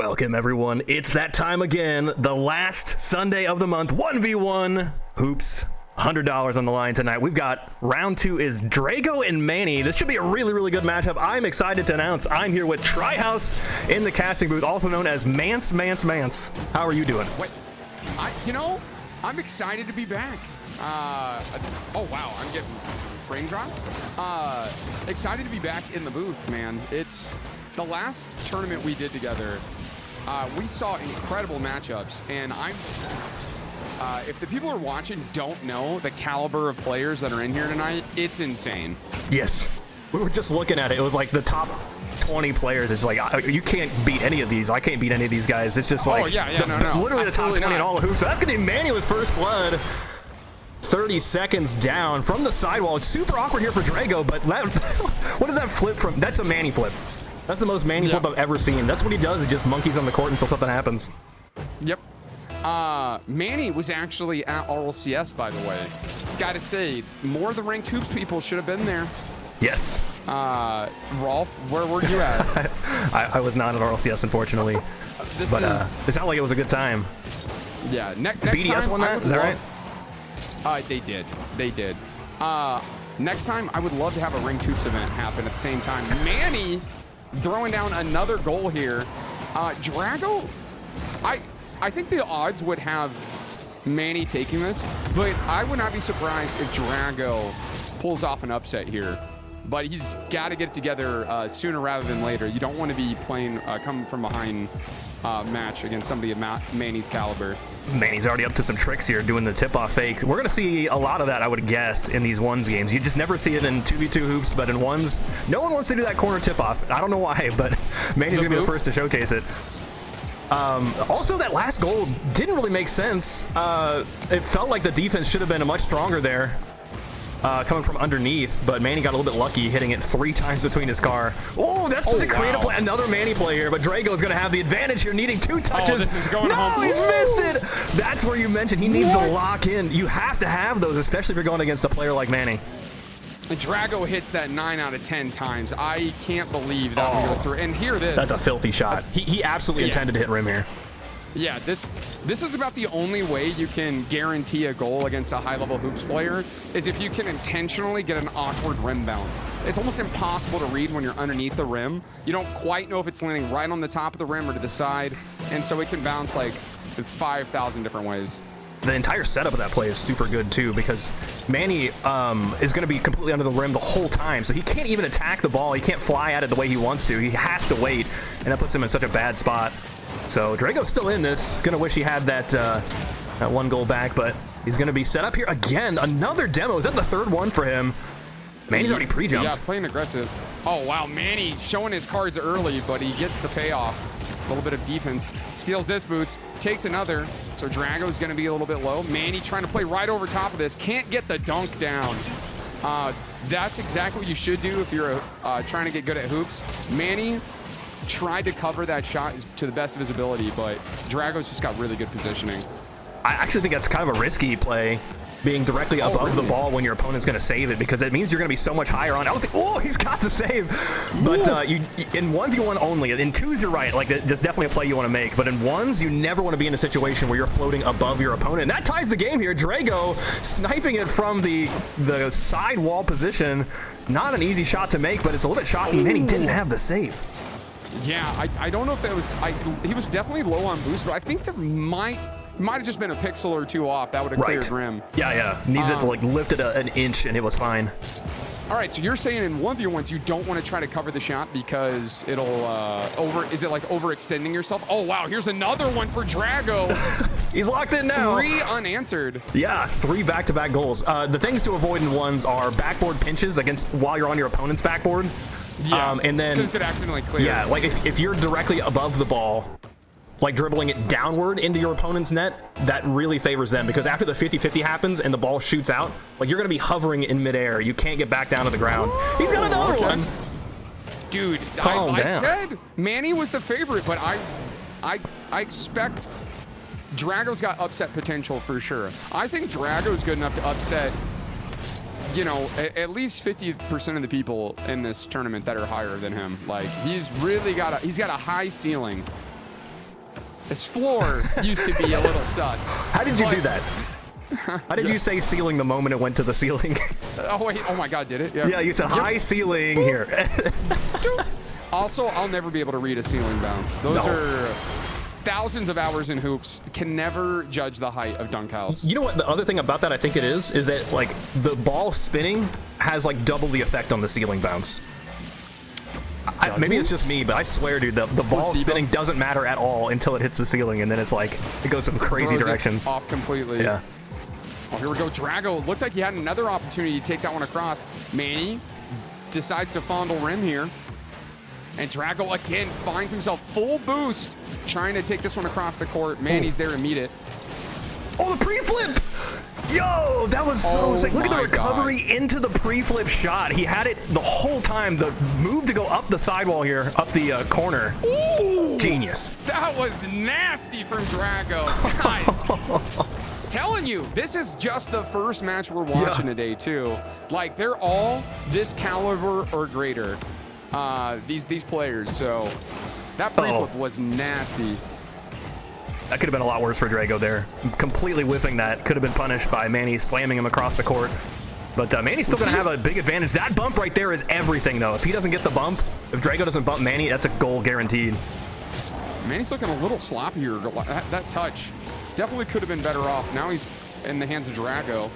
Welcome, everyone. It's that time again. The last Sunday of the month, 1v1 hoops. $100 on the line tonight. We've got round two is Drago and Manny. This should be a really, really good matchup. I'm excited to announce I'm here with Trihouse in the casting booth, also known as Mance. How are you doing? Wait, I'm excited to be back. Oh wow, I'm getting frame drops. Excited to be back in the booth, man. It's the last tournament we did together. We saw incredible matchups, and if the people who are watching don't know the caliber of players that are in here tonight, it's insane. Yes. We were just looking at it. It was like the top 20 players. It's like, you can't beat any of these. I can't beat any of these guys. It's just like, literally the top 20 in all the hoops. So that's going to be Manny with first blood. 30 seconds down from the sidewall. It's super awkward here for Drago, but what is that flip from? That's a Manny flip. That's the most Manny flip I've ever seen. That's what he does. He just monkeys on the court until something happens. Yep. Manny was actually at RLCS, by the way. Gotta say, more of the ranked hoops people should have been there. Yes. Rolf, where were you at? I was not at RLCS, unfortunately. It sounded like it was a good time. Yeah. Next BDS time, won that? Is that right? They did. They did. Next time, I would love to have a ranked hoops event happen at the same time. Manny throwing down another goal here. Drago, I think the odds would have Manny taking this, but I would not be surprised if Drago pulls off an upset here. But he's got to get it together sooner rather than later. You don't want to be playing coming from behind match against somebody of Manny's caliber. Manny's already up to some tricks here, doing the tip-off fake. We're going to see a lot of that, I would guess, in these ones games. You just never see it in 2v2 hoops, but in ones, no one wants to do that corner tip-off. I don't know why, but Manny's going to be the first to showcase it. Also, that last goal didn't really make sense. It felt like the defense should have been much stronger there, coming from underneath, but Manny got a little bit lucky, hitting it 3 times between his car. Oh, that's such a creative play. Another Manny play here, but Drago's going to have the advantage here, needing 2 touches. Oh, this is going home. He's missed it. That's where you mentioned he needs to lock in. You have to have those, especially if you're going against a player like Manny. And Drago hits that 9 out of 10 times. I can't believe that one goes through. And here it is. That's a filthy shot. He absolutely intended to hit rim here. Yeah, this is about the only way you can guarantee a goal against a high-level hoops player is if you can intentionally get an awkward rim bounce. It's almost impossible to read when you're underneath the rim. You don't quite know if it's landing right on the top of the rim or to the side, and so it can bounce like 5,000 different ways. The entire setup of that play is super good too, because Manny is going to be completely under the rim the whole time, so he can't even attack the ball. He can't fly at it the way he wants to. He has to wait, and that puts him in such a bad spot. So Drago's still in this. Gonna wish he had that that 1 goal back, but he's gonna be set up here again. Another demo. Is that the 3rd one for him? Manny's already pre-jumped. Yeah, playing aggressive. Oh wow, Manny showing his cards early, but he gets the payoff. A little bit of defense. Steals this boost, takes another. So Drago's gonna be a little bit low. Manny trying to play right over top of this. Can't get the dunk down. That's exactly what you should do if you're trying to get good at hoops. Manny tried to cover that shot to the best of his ability, but Drago's just got really good positioning. I actually think that's kind of a risky play, being directly above the ball when your opponent's going to save it, because it means you're going to be so much higher on. I don't think. Oh, he's got the save. But you in 1v1 only. In 2s, you're right. Like, that's definitely a play you want to make. But in 1s, you never want to be in a situation where you're floating above your opponent. And that ties the game here. Drago sniping it from the side wall position. Not an easy shot to make, but it's a little bit shocking. Man, he didn't have the save. Yeah, I don't know if that was... he was definitely low on boost, but I think there might have just been a pixel or 2 off. That would have cleared rim. Yeah. Needs it to like lift it an inch, and it was fine. All right, so you're saying in 1v1s you don't want to try to cover the shot because it'll is it like overextending yourself? Oh wow, here's another one for Drago. He's locked in now. 3 unanswered. Yeah, 3 back-to-back goals. The things to avoid in 1s are backboard pinches while you're on your opponent's backboard. Yeah, and then it could accidentally clear. Yeah, like if you're directly above the ball, like dribbling it downward into your opponent's net, that really favors them, because after the 50-50 happens and the ball shoots out, like you're going to be hovering in midair. You can't get back down to the ground. He's got another one. Dude, I said Manny was the favorite, but I expect Drago's got upset potential for sure. I think Drago's good enough to upset, you know, at least 50% of the people in this tournament that are higher than him. Like, he's really got a high ceiling. This floor used to be a little sus. How did you do that? How did you say ceiling the moment it went to the ceiling? Oh, wait. Oh, my God. Did it? Yeah. Yeah, you said high ceiling here. Also, I'll never be able to read a ceiling bounce. Those are thousands of hours in hoops. Can never judge the height of dunk house. You know what? The other thing about that I think it is that like the ball spinning has like double the effect on the ceiling bounce. Maybe it's just me, but I swear, dude, the ball spinning doesn't matter at all until it hits the ceiling, and then it's like it goes some crazy directions. Off completely. Yeah. Oh, here we go. Drago looked like he had another opportunity to take that one across. Manny decides to fondle rim here. And Drago again finds himself full boost, trying to take this one across the court. Manny's there to meet it. Oh, the pre-flip! Yo, that was so sick. Look at the recovery into the pre-flip shot. He had it the whole time. The move to go up the sidewall here, up the corner. Ooh, genius. That was nasty from Drago. Guys, telling you, this is just the first match we're watching today, too. Like, they're all this caliber or greater, these players. So that pre-flip was nasty. That could have been a lot worse for Drago there. Completely whiffing that. Could have been punished by Manny slamming him across the court. But Manny's still going to have a big advantage. That bump right there is everything, though. If he doesn't get the bump, if Drago doesn't bump Manny, that's a goal guaranteed. Manny's looking a little sloppy here. That touch definitely could have been better off. Now he's in the hands of Drago.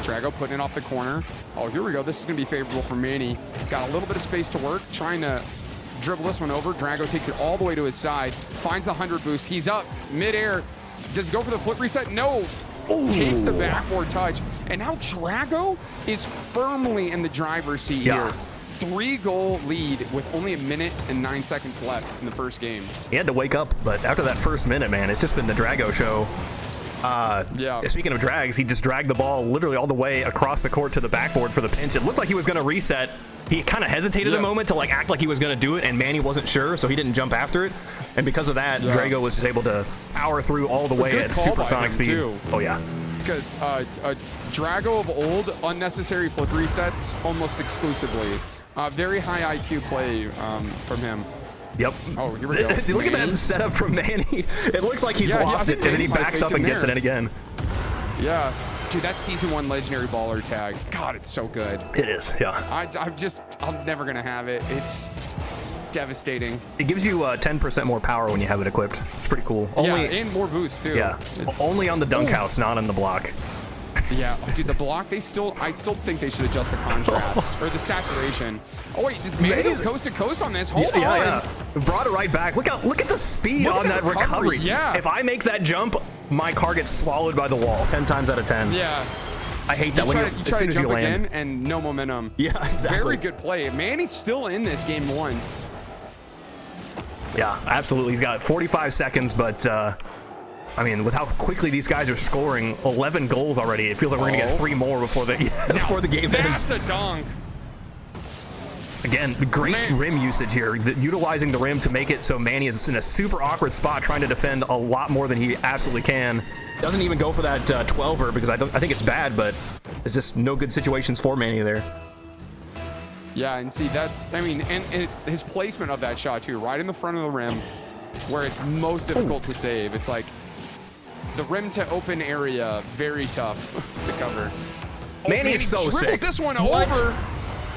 Drago putting it off the corner. Oh, here we go. This is going to be favorable for Manny. Got a little bit of space to work, trying to dribble this one over. Drago takes it all the way to his side, finds the 100 boost. He's up midair. Does he go for the flip reset? No. Ooh. Takes the backboard touch. And now Drago is firmly in the driver's seat here. 3-goal lead with only 1 minute and 9 seconds left in the first game. He had to wake up, but after that first minute, man, it's just been the Drago show. Speaking of drags, he just dragged the ball literally all the way across the court to the backboard for the pinch. It looked like he was going to reset. He kind of hesitated a moment to like act like he was going to do it, and Manny wasn't sure, so he didn't jump after it. And because of that, Drago was just able to power through all the way at supersonic speed. Oh yeah. Because Drago of old, unnecessary flip resets almost exclusively. Very high IQ play from him. Yep. Oh, here we go. Look at that setup from Manny. It looks like he's lost it, and then he backs up and gets it in again. Yeah. Dude, that Season 1 Legendary Baller tag. God, it's so good. It is, yeah. I'm never going to have it. It's devastating. It gives you 10% more power when you have it equipped. It's pretty cool. And more boost, too. Yeah. Only on the dunk house, not on the block. Yeah, dude, the block, I still think they should adjust the contrast or the saturation. Oh wait, does Manny go coast to coast on this? Hold on. Yeah. Brought it right back. Look at the speed on that recovery. Yeah. If I make that jump, my car gets swallowed by the wall 10 times out of 10. Yeah. I hate that you as try soon to as jump you land. Again and no momentum. Yeah, exactly. Very good play. Manny's still in this game 1. Yeah, absolutely. He's got 45 seconds, but I mean, with how quickly these guys are scoring, 11 goals already, it feels like we're going to get 3 more before the game ends. That's a dunk. Again, great rim usage here, utilizing the rim to make it so Manny is in a super awkward spot trying to defend a lot more than he absolutely can. Doesn't even go for that 12er because I think it's bad, but it's just no good situations for Manny there. Yeah, and see, and his placement of that shot too, right in the front of the rim, where it's most difficult to save. It's like the rim to open area, very tough to cover. Manny is so sick. This one over.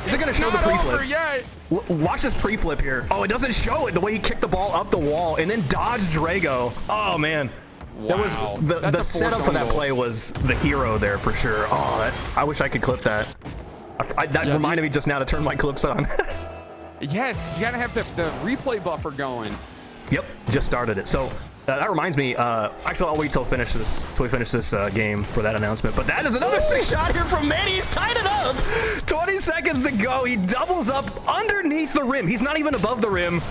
Is it going to show the pre-flip? Over yet. Watch this pre-flip here. Oh, it doesn't show it. The way he kicked the ball up the wall and then dodged Drago. Oh, man. Wow. The setup for that play was the hero there for sure. Oh, I wish I could clip that. That reminded me just now to turn my clips on. Yes, you got to have the replay buffer going. Yep, just started it. So that reminds me. Actually, I'll wait till we finish this game for that announcement. But that is another sick shot here from Manny. He's tied it up. 20 seconds to go. He doubles up underneath the rim. He's not even above the rim,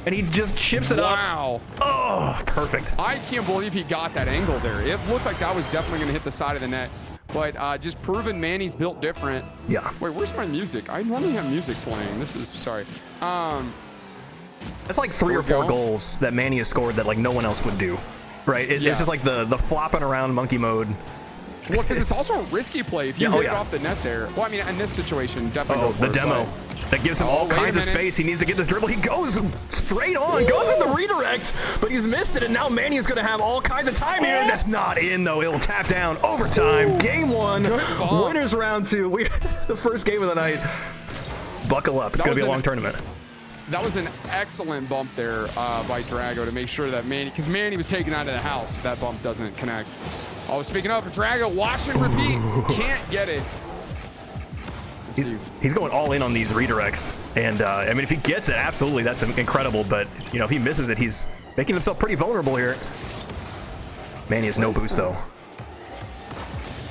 and he just chips it up. Wow. Oh, perfect. I can't believe he got that angle there. It looked like that was definitely going to hit the side of the net. But just proving Manny's built different. Yeah. Wait, where's my music? I normally have music playing. Sorry. It's like 3 or 4 goals that Manny has scored that like no one else would do, right? It's just like the flopping around monkey mode Well, because it's also a risky play if you Yeah, hit it off the net there. Well, I mean, in this situation, definitely go for the it, demo. That gives him all wait a kinds of minute. space. He needs to get this dribble. He goes straight on, goes in the redirect, but he's missed it, and now Manny is going to have all kinds of time here. That's not in, though. It'll tap down. Overtime. Game 1. Winners round 2. The first game of the night. Buckle up. It's going to be a long tournament. That was an excellent bump there by Drago to make sure that Manny, because Manny was taken out of the house if that bump doesn't connect. Oh, speaking of, Drago, watch and repeat. Can't get it. He's going all in on these redirects, and I mean, if he gets it, absolutely, that's incredible. But you know, if he misses it, he's making himself pretty vulnerable here. Manny has no boost though.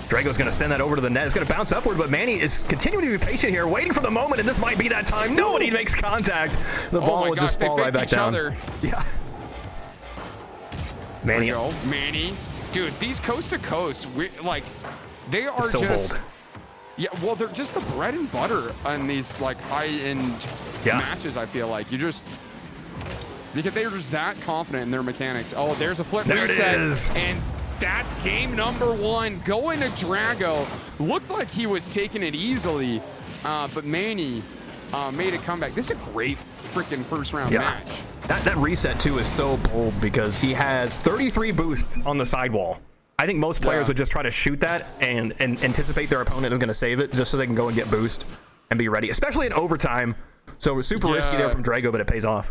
Drago's going to send that over to the net. It's going to bounce upward, but Manny is continuing to be patient here, waiting for the moment, and this might be that time. Nobody makes contact. The ball will just fall right back down. Yeah. Manny. Manny. Dude, these coast to coast, like, they are so just bold. Yeah, well, they're just the bread and butter on these like high-end matches. I feel like because they're just that confident in their mechanics. Oh, there's a flip reset, and that's game number 1 going to Drago. Looked like he was taking it easily, but Manny made a comeback. This is a great freaking first round match. That reset too is so bold because he has 33 boosts on the sidewall. I think most players would just try to shoot that and anticipate their opponent is going to save it just so they can go and get boost and be ready, especially in overtime. So super risky there from Drago, but it pays off.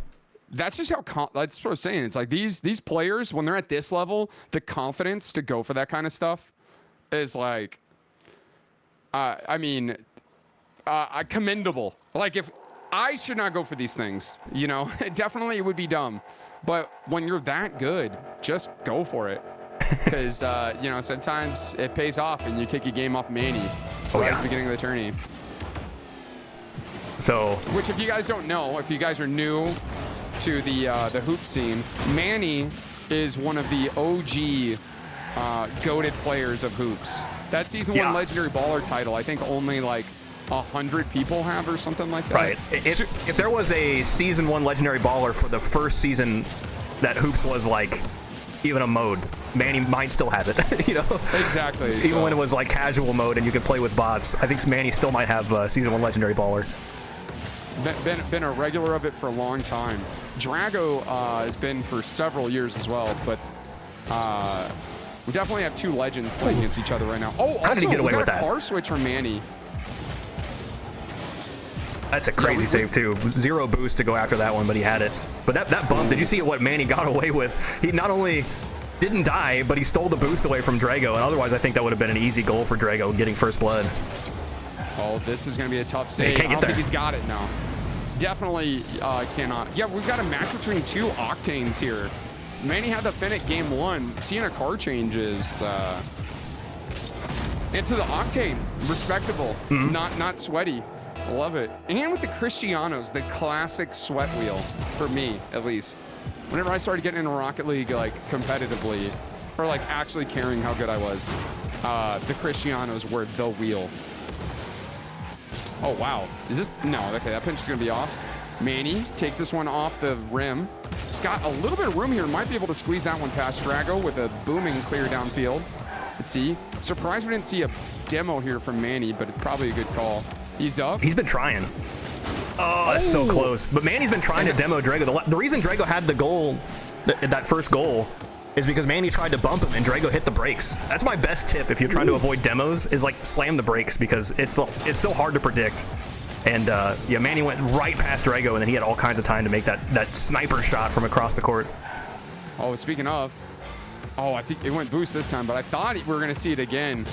That's just how that's what I'm saying. It's like these players, when they're at this level, the confidence to go for that kind of stuff is like, I mean, commendable. Like, if I should not go for these things, you know, definitely it would be dumb. But when you're that good, just go for it. Because, you know, sometimes it pays off and you take a game off Manny at the beginning of the tourney. So, which, if you guys don't know, if you guys are new to the hoop scene, Manny is one of the OG goated players of hoops. That season 1 legendary baller title, I think only like 100 people have or something like that. Right. If there was a season 1 legendary baller for the first season that hoops was like even a mode, Manny might still have it. You know, exactly. Even when it was like casual mode and you could play with bots, I think Manny still might have season 1 legendary baller. Been a regular of it for a long time. Drago has been for several years as well, but we definitely have 2 legends playing against each other right now. Oh, also, how did he get away with that? that? Car switch from Manny. That's a crazy save too. 0 boost to go after that one, but he had it. But that bump, did you see what Manny got away with? He not only didn't die, but he stole the boost away from Drago, and otherwise I think that would have been an easy goal for Drago, getting first blood. Oh, this is going to be a tough save. I don't think he's got it now. Definitely cannot. Yeah, we've got a match between 2 Octanes here. Manny had the Fennec game 1. Seeing a car change is... into the Octane. Respectable. Not sweaty. Love it. And with the Cristianos, the classic sweat wheel, for me, at least. Whenever I started getting into Rocket League, like, competitively, or, like, actually caring how good I was, the Cristianos were the wheel. Oh, wow. Is this... No, okay, that pinch is going to be off. Manny takes this one off the rim. He's got a little bit of room here. Might be able to squeeze that one past Drago with a booming clear downfield. Let's see. Surprised we didn't see a demo here from Manny, but it's probably a good call. He's up. He's been trying. Oh, that's so close. But Manny's been trying to demo Drago. The reason Drago had the goal, that first goal, is because Manny tried to bump him and Drago hit the brakes. That's my best tip if you're trying to avoid demos, is like slam the brakes, because it's so hard to predict. And yeah, Manny went right past Drago, and then he had all kinds of time to make that sniper shot from across the court. Oh, speaking of, I think it went boost this time, but I thought we were going to see it again.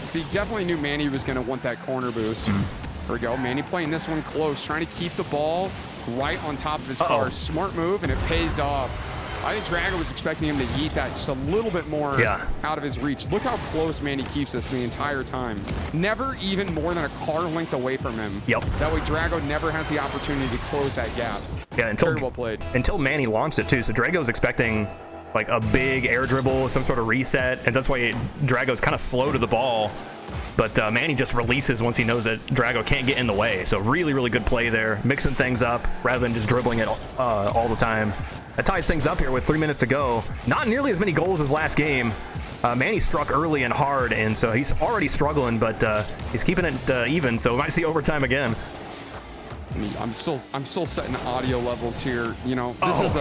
So he definitely knew Manny was going to want that corner boost. There we go. Manny playing this one close, trying to keep the ball right on top of his car. Smart move, and it pays off. I think Drago was expecting him to yeet that just a little bit more out of his reach. Look how close Manny keeps this the entire time. Never even more than a car length away from him. Yep. That way Drago never has the opportunity to close that gap. Yeah, very well played. Until Manny launched it too. So Drago's expecting like a big air dribble, some sort of reset, and that's why Drago's kind of slow to the ball. But Manny just releases once he knows that Drago can't get in the way. So really, really good play there. Mixing things up rather than just dribbling it all the time. That ties things up here with 3 minutes to go. Not nearly as many goals as last game. Manny struck early and hard, and so he's already struggling, but he's keeping it even, so we might see overtime again. I'm still setting audio levels here. You know, this is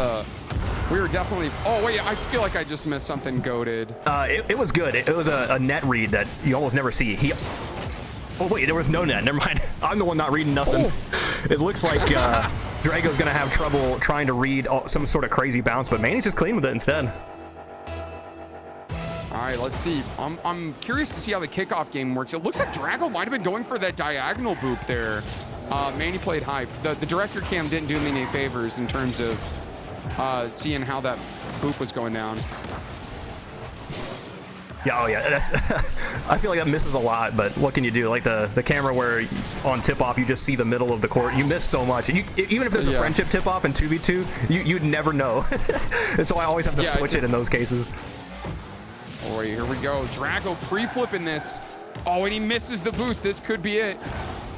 we were definitely. Oh wait, I feel like I just missed something goated. It was good. It was a net read that you almost never see. Oh wait, there was no net. Never mind. I'm the one not reading nothing. Oh. It looks like Drago's gonna have trouble trying to read some sort of crazy bounce, but Manny's just clean with it instead. All right, let's see. I'm curious to see how the kickoff game works. It looks like Drago might have been going for that diagonal boop there. Manny played high. The director cam didn't do me any favors in terms of seeing how that boop was going down. Yeah, oh yeah, that's I feel like that misses a lot, but what can you do? Like the camera where on tip-off you just see the middle of the court, you miss so much. Even if there's a friendship tip-off in 2v2, you'd never know. And so I always have to switch it in those cases. Oh, wait, here we go. Drago pre-flipping this. Oh, and he misses the boost. This could be it.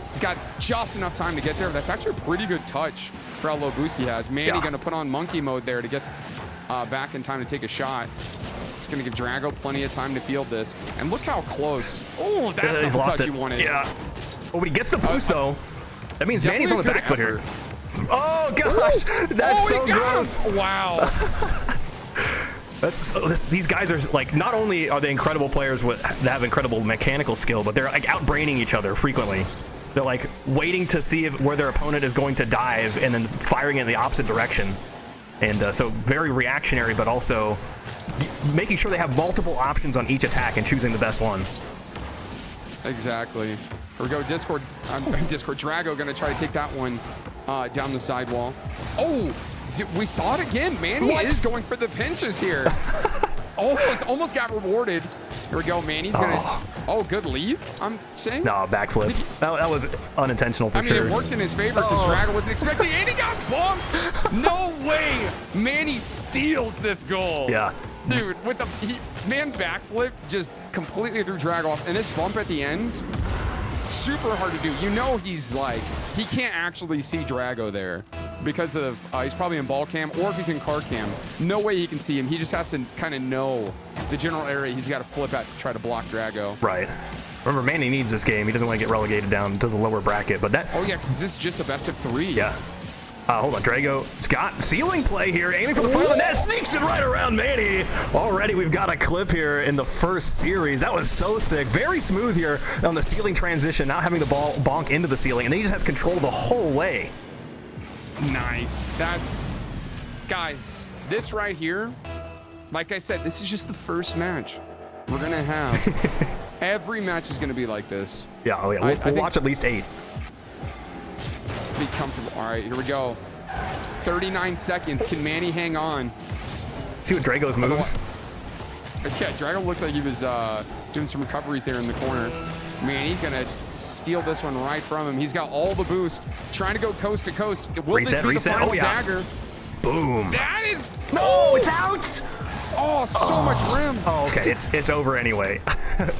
He's got just enough time to get there. That's actually a pretty good touch for how low boost he has. Manny going to put on monkey mode there to get back in time to take a shot. It's going to give Drago plenty of time to field this. And look how close. Oh, that's not the touch you wanted. Yeah. Oh, but he gets the boost, though. That means Manny's on the back foot here. Oh, gosh. That's so gross. Wow. These guys are like, not only are they incredible players that have incredible mechanical skill, but they're like outbraining each other frequently. They're like waiting to see where their opponent is going to dive and then firing in the opposite direction. And so very reactionary, but also making sure they have multiple options on each attack and choosing the best one. Exactly. Here we go, Discord. Drago going to try to take that one down the sidewall. Oh, we saw it again. Manny is going for the pinches here. almost got rewarded. Here we go. Manny's going to... Oh, good leave, I'm saying? No, backflip. That was unintentional for sure. I mean, it worked in his favor because Drago wasn't expecting it, and he got bumped. No way. Manny steals this goal. Yeah. Dude, with man backflipped just completely threw Drago off, and this bump at the end, super hard to do. You know he's like, he can't actually see Drago there because of, he's probably in ball cam, or if he's in car cam. No way he can see him. He just has to kind of know the general area he's got to flip at to try to block Drago. Right. Remember, Manny needs this game. He doesn't want to get relegated down to the lower bracket, but that... Oh, yeah, because this is just a best of 3. Yeah. Hold on, Drago's got ceiling play here, aiming for the front of the net, sneaks it right around Manny. Already we've got a clip here in the first series. That was so sick. Very smooth here on the ceiling transition, not having the ball bonk into the ceiling, and then he just has control the whole way. Nice. That's... Guys, this right here, like I said, this is just the first match. We're going to have... Every match is going to be like this. Yeah, oh yeah. We'll watch at least 8. Be comfortable. All right, here we go. 39 seconds. Can Manny hang on? See what Drago's moves. Yeah, Drago looked like he was doing some recoveries there in the corner. Manny's gonna steal this one right from him. He's got all the boost, trying to go coast to coast. Will this be the final dagger? Boom. That is... No, it's out. Oh, so much rim. Oh, okay. It's over anyway.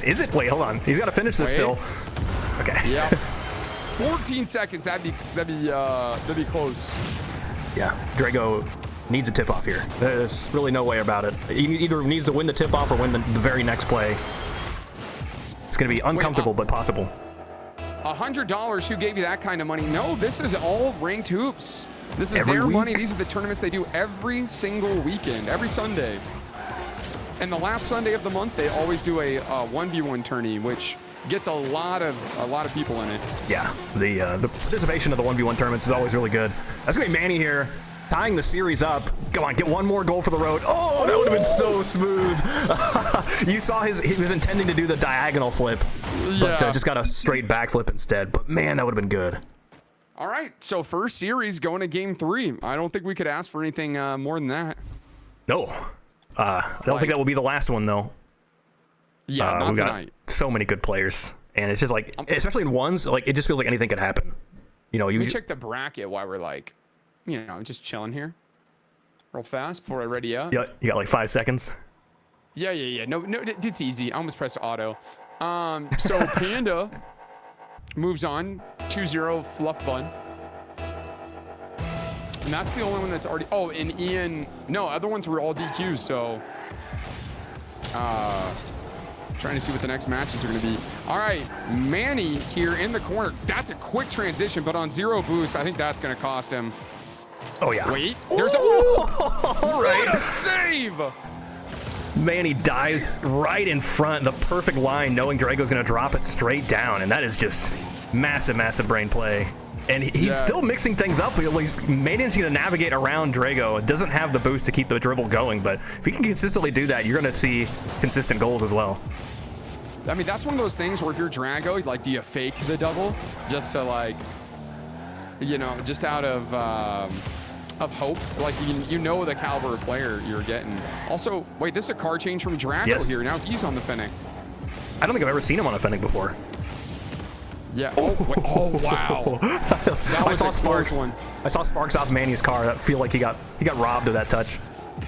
Is it? Wait, hold on. He's got to finish this still. Okay. Yeah. 14 seconds. That'd be close. Yeah. Drago needs a tip off here. There's really no way about it. He either needs to win the tip off or win the very next play. It's going to be uncomfortable, but possible. $100. Who gave you that kind of money? No, this is all ranked hoops. This is their money. These are the tournaments they do every single weekend, every Sunday. And the last Sunday of the month, they always do a 1v1 tourney, which gets a lot of people in it. Yeah, the participation of the 1v1 tournaments is always really good. That's gonna be Manny here, tying the series up. Come on, get one more goal for the road. Oh, that would have been so smooth. You saw he was intending to do the diagonal flip, but just got a straight backflip instead. But man, that would have been good. All right, so first series going to game 3. I don't think we could ask for anything more than that. No, I don't think that will be the last one though. Yeah, not tonight. So many good players, and it's just like, especially in ones, like it just feels like anything could happen. You know, you check the bracket while we're like, you know, just chilling here, real fast before I ready up. Yeah, you got like 5 seconds. Yeah. No, it's easy. I almost pressed auto. So Panda moves on 2-0 Fluff Bun. And that's the only one that's already... Oh, and Ian... No, other ones were all DQs, so... Trying to see what the next matches are going to be. All right, Manny here in the corner. That's a quick transition, but on 0 boost, I think that's going to cost him. Oh, yeah. Wait, there's all right. What a save! Manny dives right in front, the perfect line, knowing Drago's going to drop it straight down, and that is just massive, massive brain play. And he's still mixing things up. He's managing to navigate around Drago. It doesn't have the boost to keep the dribble going, but if he can consistently do that, you're going to see consistent goals as well. I mean, that's one of those things where if you're Drago, like, do you fake the double just to, like, you know, just out of hope? Like, you know the caliber of player you're getting. Also, wait, this is a car change from Drago here. Now he's on the Fennec. I don't think I've ever seen him on a Fennec before. Yeah. Oh, wow. That was I saw Sparks. I saw Sparks off Manny's car. I feel like he got robbed of that touch. There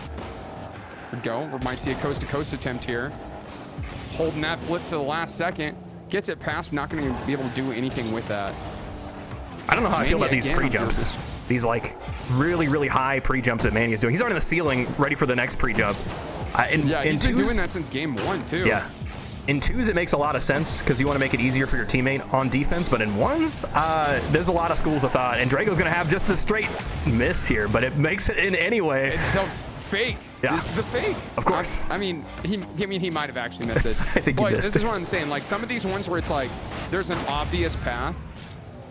we go. We might see a coast-to-coast attempt here. Holding that flip to the last second. Gets it past. Not going to be able to do anything with that. I don't know how I feel about these pre-jumps. These, like, really, really high pre-jumps that Manny is doing. He's already in the ceiling, ready for the next pre-jump. Yeah, he's been doing that since game 1, too. Yeah. In 2s, it makes a lot of sense because you want to make it easier for your teammate on defense, but in 1s, there's a lot of schools of thought, and Drago's going to have just a straight miss here, but it makes it in anyway. It's the fake. Yeah. This is the fake. Of course. I mean, he might have actually missed this. I think he missed. This is what I'm saying. Like, some of these ones where it's like, there's an obvious path,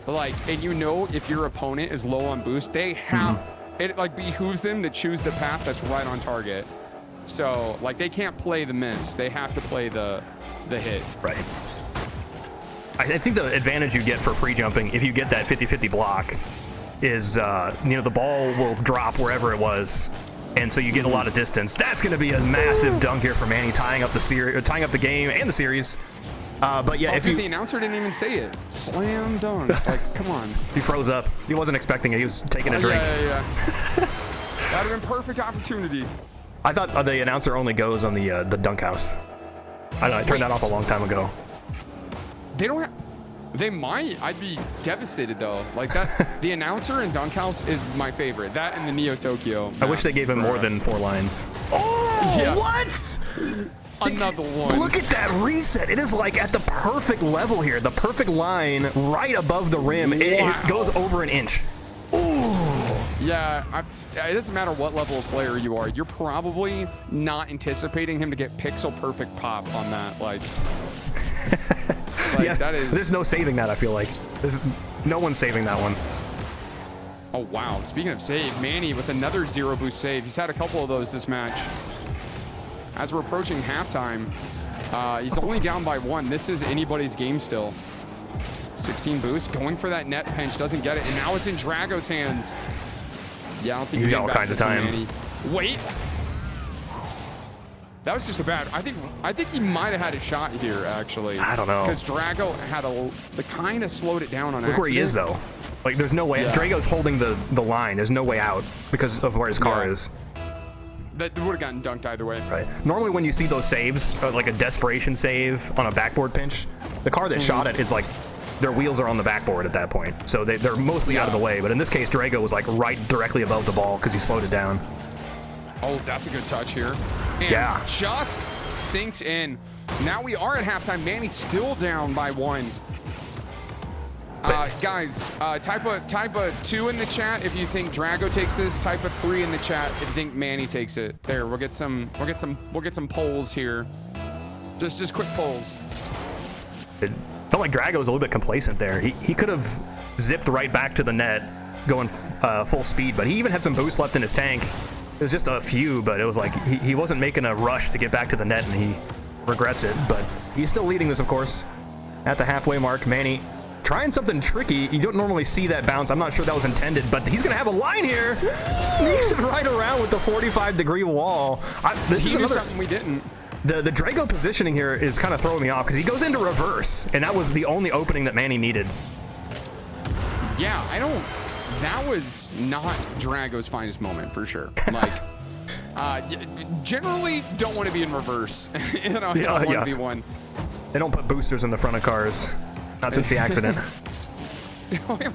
like, and you know if your opponent is low on boost, they have, it like behooves them to choose the path that's right on target. So, like, they can't play the miss. They have to play the hit. Right. I think the advantage you get for pre-jumping, if you get that 50-50 block, is, you know, the ball will drop wherever it was, and so you get a lot of distance. That's going to be a massive dunk here for Manny, tying up the game and the series. But yeah, if the announcer didn't even say it. Slam dunk. Like, come on. He froze up. He wasn't expecting it. He was taking a drink. Yeah. That'd have been perfect opportunity. I thought the announcer only goes on the dunk house. I don't know. I turned that off a long time ago. They don't have... They might. I'd be devastated, though. Like, that... The announcer in dunk house is my favorite. That and the Neo Tokyo. I wish they gave him more than 4 lines. Oh, yeah. What? Another one. Look at that reset. It is, like, at the perfect level here. The perfect line right above the rim. Wow. It goes over an inch. Ooh. Yeah, it doesn't matter what level of player you are. You're probably not anticipating him to get pixel perfect pop on that. Like yeah, that is. There's no saving that. I feel like no one's saving that one. Oh wow! Speaking of save, Manny with another 0 boost save. He's had a couple of those this match. As we're approaching halftime, he's only down by 1. This is anybody's game still. 16 boost, going for that net pinch, doesn't get it, and now it's in Drago's hands. Yeah, I don't think he's got all kinds of time. Manny. Wait, that was just a bad. I think he might have had a shot here actually. I don't know, because Drago had the kind of slowed it down on accident. Look where he is though. Like, there's no way. Yeah. Drago's holding the line. There's no way out because of where his car is. That would have gotten dunked either way. Right. Normally when you see those saves, like a desperation save on a backboard pinch, the car that shot it is like, their wheels are on the backboard at that point. So they're mostly out of the way. But in this case, Drago was like right directly above the ball because he slowed it down. Oh, that's a good touch here. And just sinks in. Now we are at halftime. Manny's still down by 1. Guys, type a 2 in the chat if you think Drago takes this. Type a 3 in the chat if you think Manny takes it. There, we'll get some polls here. Just quick polls. It felt like Drago was a little bit complacent there. He could have zipped right back to the net, going full speed, but he even had some boost left in his tank. It was just a few, but it was like he wasn't making a rush to get back to the net, and he regrets it. But he's still leading this, of course, at the halfway mark. Manny trying something tricky. You don't normally see that bounce. I'm not sure that was intended, but he's going to have a line here. Sneaks it right around with the 45-degree wall. This is something we didn't. The Drago positioning here is kind of throwing me off because he goes into reverse, and that was the only opening that Manny needed. Yeah, that was not Drago's finest moment for sure. Like, generally don't want to be in reverse. You know, don't want to be one. They don't put boosters in the front of cars. Not since the accident. Wait.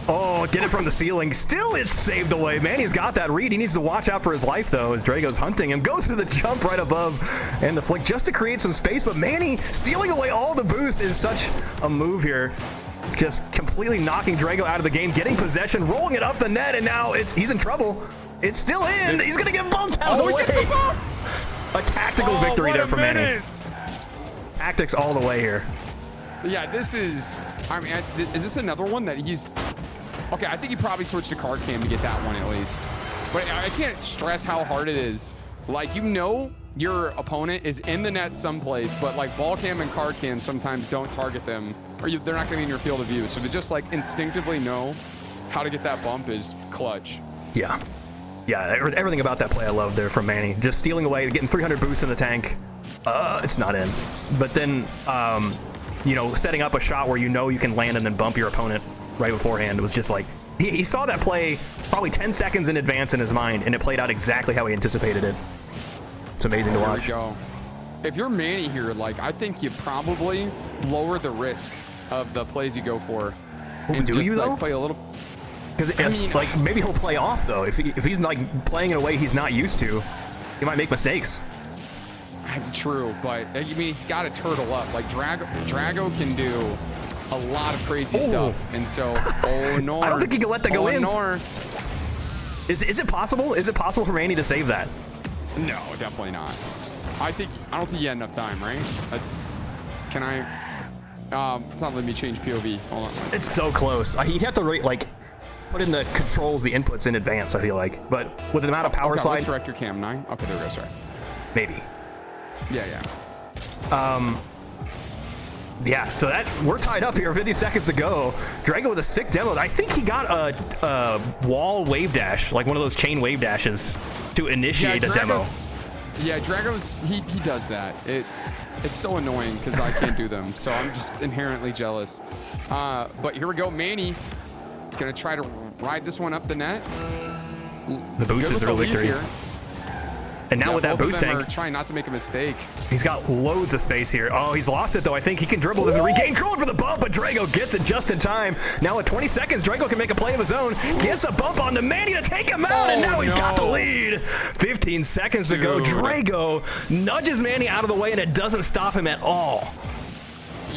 Oh, get it from the ceiling. Still, it's saved away. Manny's got that read. He needs to watch out for his life, though, as Drago's hunting him. Goes to the jump right above and the flick just to create some space. But Manny stealing away all the boost is such a move here. Just completely knocking Drago out of the game, getting possession, rolling it up the net, and now he's in trouble. It's still in. He's going to get bumped out of the way. A tactical victory there for Manny. Tactics all the way here. Yeah, this is, I mean, is this another one that he's, okay, I think he probably switched to card cam to get that one at least. But I can't stress how hard it is. Like, you know your opponent is in the net someplace, but like ball cam and card cam sometimes don't target them, or they're not gonna be in your field of view. So to just like instinctively know how to get that bump is clutch. Yeah. Yeah, everything about that play I love there from Manny. Just stealing away, getting 300 boosts in the tank. It's not in. But then, you know, setting up a shot where you know you can land and then bump your opponent right beforehand. It was just like, he saw that play probably 10 seconds in advance in his mind, and it played out exactly how he anticipated it. It's amazing to watch. There we go. If you're Manny here, like, I think you probably lower the risk of the plays you go for. And do you, though? Play a little... Because I mean, like, maybe he'll play off, though. If he's, like, playing in a way he's not used to, he might make mistakes. True, but I mean, he's got to turtle up. Like Drago can do a lot of crazy stuff, and so no. I don't think he can let that go in. Is it possible? Is it possible for Manny to save that? No, definitely not. I don't think he had enough time, right? Can I? It's not letting me change POV. Hold on. It's so close. He'd have to like put in the controls, the inputs in advance. I feel like, but with the amount of power slide. Let's direct your cam 9. Okay, there we go. Sorry. Maybe. Yeah. Yeah, so that we're tied up here. 50 seconds to go. Drago with a sick demo. I think he got a wall wave dash, like one of those chain wave dashes, to initiate a demo. Yeah, Drago's he does that. It's so annoying because I can't do them, so I'm just inherently jealous. But here we go, Manny gonna try to ride this one up the net. The boost is the real victory. Here. And now with that boost tank, trying not to make a mistake. He's got loads of space here. Oh, he's lost it though. I think he can dribble this and regain control for the bump, but Drago gets it just in time. Now with 20 seconds, Drago can make a play of his own. Gets a bump on the Manny to take him out, and now he's got the lead. 15 seconds to go. Drago nudges Manny out of the way, and it doesn't stop him at all.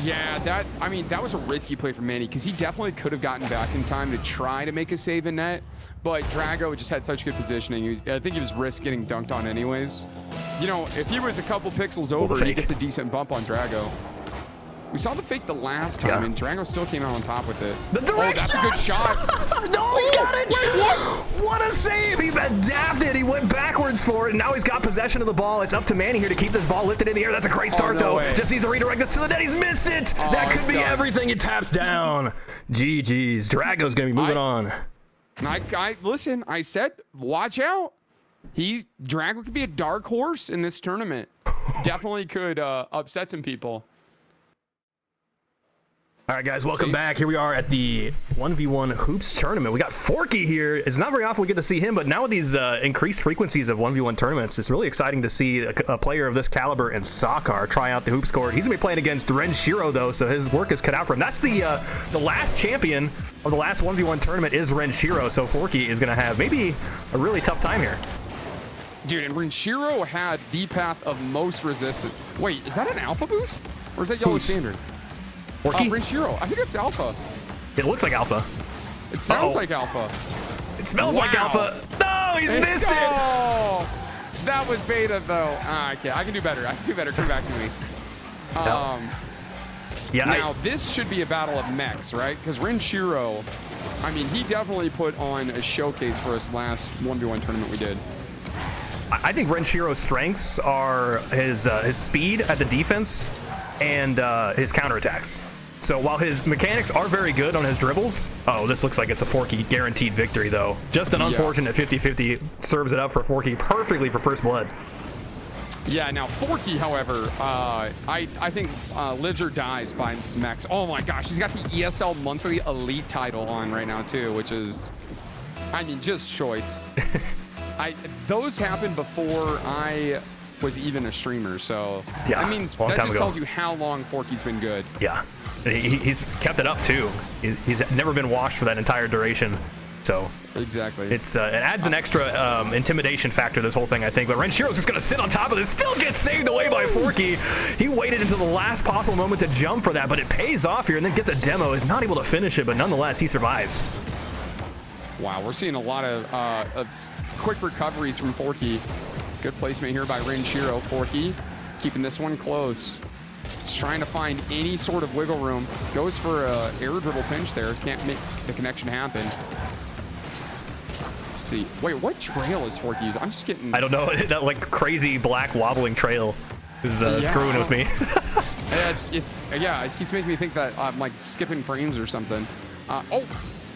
Yeah, that was a risky play for Manny because he definitely could have gotten back in time to try to make a save in net, but Drago just had such good positioning. I think he was risk getting dunked on anyways. You know, if he was a couple pixels over, he gets a decent bump on Drago. We saw the fake the last time, and Drago still came out on top with it. The direct that's a good shot. No, he's got it. Wait, what? What a save. He adapted. He went backwards for it, and now he's got possession of the ball. It's up to Manny here to keep this ball lifted in the air. That's a great start, though. Just needs to redirect this to the net. He's missed it. That could be everything. He taps down. GG's. Drago's going to be moving on. Listen, I said, watch out. Drago could be a dark horse in this tournament. Definitely could upset some people. All right, guys, welcome back. Here we are at the 1v1 Hoops tournament. We got Forky here. It's not very often we get to see him, but now with these increased frequencies of 1v1 tournaments, it's really exciting to see a player of this caliber and Sakar try out the Hoops court. He's going to be playing against Renshiro, though, so his work is cut out for him. That's the last champion of the last 1v1 tournament is Renshiro, so Forky is going to have maybe a really tough time here. Dude, and Renshiro had the path of most resistance. Wait, is that an alpha boost? Or is that yellow standard? Renshiro. I think it's alpha. It looks like alpha. It sounds like alpha. It smells like alpha. No, he's missed it. That was beta, though. Okay, I can do better. Come back to me. Now, this should be a battle of mechs, right? Because Renshiro, I mean, he definitely put on a showcase for us last 1v1 tournament we did. I think Renshiro's strengths are his speed at the defense and his counterattacks. So while his mechanics are very good on his dribbles, this looks like it's a Forky guaranteed victory, though. Just an unfortunate 50-50 serves it up for Forky perfectly for first blood. Yeah, now Forky, however, I think lives or dies by Max. Oh my gosh, he's got the ESL Monthly Elite title on right now, too, which is, I mean, just choice. Those happened before I was even a streamer, so that means that just tells you how long Forky's been good. Yeah. He's kept it up too. He's never been washed for that entire duration. So exactly, it adds an extra intimidation factor to this whole thing, I think. But Renshiro's just gonna sit on top of this, still gets saved away by Forky. He waited until the last possible moment to jump for that, but it pays off here, and then gets a demo. Is not able to finish it, but nonetheless he survives. Wow, we're seeing a lot of quick recoveries from Forky. Good placement here by Renshiro. Forky keeping this one close. He's trying to find any sort of wiggle room. Goes for a air dribble pinch there. Can't make the connection happen. Let's see. Wait, what trail is Forky using? I'm just getting... I don't know. That like crazy black wobbling trail is screwing with me. Yeah, he's making me think that I'm like skipping frames or something.